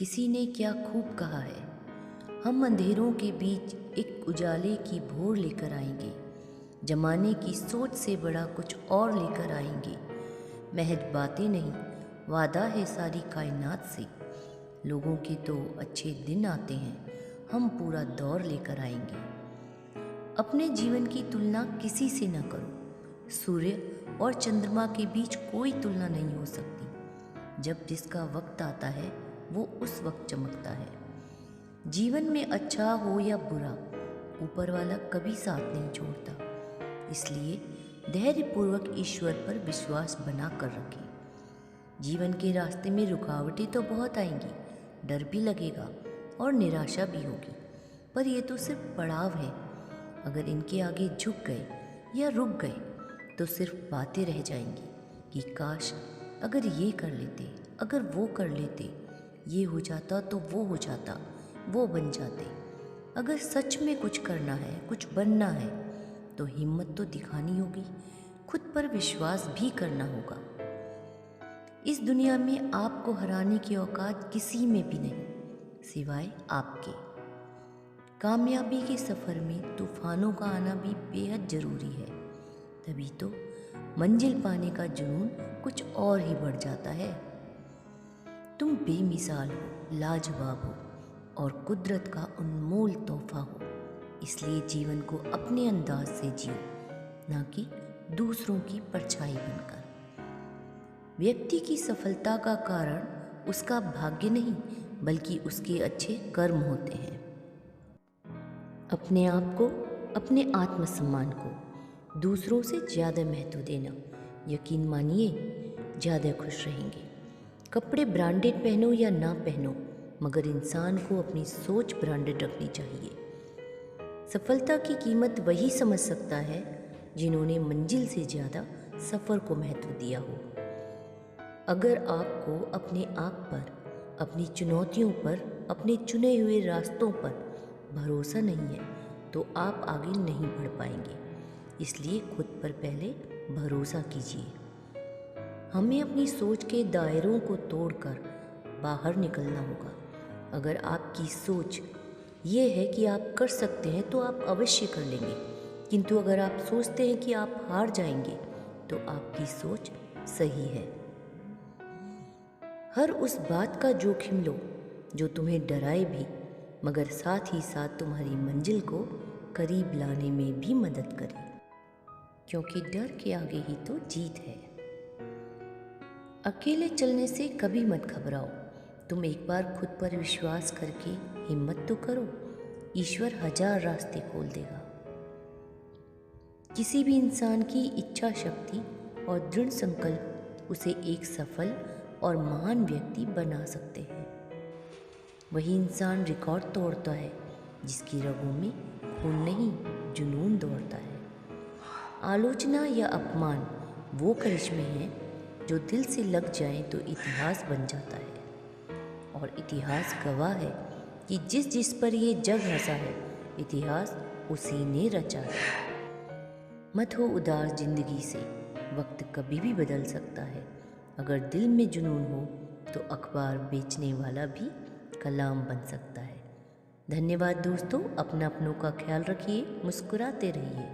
किसी ने क्या खूब कहा है, हम अंधेरों के बीच एक उजाले की भोर लेकर आएंगे। जमाने की सोच से बड़ा कुछ और लेकर आएंगे। महज बातें नहीं, वादा है सारी कायनात से। लोगों के तो अच्छे दिन आते हैं, हम पूरा दौर लेकर आएंगे। अपने जीवन की तुलना किसी से न करो। सूर्य और चंद्रमा के बीच कोई तुलना नहीं हो सकती। जब जिसका वक्त आता है वो उस वक्त चमकता है। जीवन में अच्छा हो या बुरा, ऊपर वाला कभी साथ नहीं छोड़ता। इसलिए धैर्यपूर्वक ईश्वर पर विश्वास बना कर रखें। जीवन के रास्ते में रुकावटें तो बहुत आएंगी, डर भी लगेगा और निराशा भी होगी, पर ये तो सिर्फ पड़ाव है। अगर इनके आगे झुक गए या रुक गए तो सिर्फ बातें रह जाएंगी कि काश अगर ये कर लेते, अगर वो कर लेते, ये हो जाता तो वो हो जाता, वो बन जाते। अगर सच में कुछ करना है, कुछ बनना है, तो हिम्मत तो दिखानी होगी, खुद पर विश्वास भी करना होगा। इस दुनिया में आपको हराने की औकात किसी में भी नहीं, सिवाय आपके। कामयाबी के सफ़र में तूफानों का आना भी बेहद ज़रूरी है, तभी तो मंजिल पाने का जुनून कुछ और ही बढ़ जाता है। तुम बेमिसाल हो, लाजवाब हो और कुदरत का अनमोल तोहफा हो। इसलिए जीवन को अपने अंदाज से जियो, ना कि दूसरों की परछाई बनकर। व्यक्ति की सफलता का कारण उसका भाग्य नहीं, बल्कि उसके अच्छे कर्म होते हैं। अपने आप को, अपने आत्मसम्मान को दूसरों से ज़्यादा महत्व देना, यकीन मानिए ज़्यादा खुश रहेंगे। कपड़े ब्रांडेड पहनो या ना पहनो, मगर इंसान को अपनी सोच ब्रांडेड रखनी चाहिए। सफलता की कीमत वही समझ सकता है जिन्होंने मंजिल से ज़्यादा सफ़र को महत्व दिया हो। अगर आपको अपने आप पर, अपनी चुनौतियों पर, अपने चुने हुए रास्तों पर भरोसा नहीं है तो आप आगे नहीं बढ़ पाएंगे। इसलिए खुद पर पहले भरोसा कीजिए। हमें अपनी सोच के दायरों को तोड़कर बाहर निकलना होगा। अगर आपकी सोच ये है कि आप कर सकते हैं तो आप अवश्य कर लेंगे, किंतु अगर आप सोचते हैं कि आप हार जाएंगे तो आपकी सोच सही है। हर उस बात का जोखिम लो जो तुम्हें डराए भी, मगर साथ ही साथ तुम्हारी मंजिल को करीब लाने में भी मदद करे, क्योंकि डर के आगे ही तो जीत है। अकेले चलने से कभी मत घबराओ। तुम एक बार खुद पर विश्वास करके हिम्मत तो करो, ईश्वर 1000 रास्ते खोल देगा। किसी भी इंसान की इच्छा शक्ति और दृढ़ संकल्प उसे एक सफल और महान व्यक्ति बना सकते हैं। वही इंसान रिकॉर्ड तोड़ता है जिसकी रगों में खून नहीं, जुनून दौड़ता है। आलोचना या अपमान वो करिश्मे हैं जो दिल से लग जाएं तो इतिहास बन जाता है, और इतिहास गवाह है कि जिस जिस पर ये जग हंसा है, इतिहास उसी ने रचा है। मत हो उदास जिंदगी से, वक्त कभी भी बदल सकता है। अगर दिल में जुनून हो तो अखबार बेचने वाला भी कलाम बन सकता है। धन्यवाद दोस्तों, अपना अपनों का ख्याल रखिए, मुस्कुराते रहिए।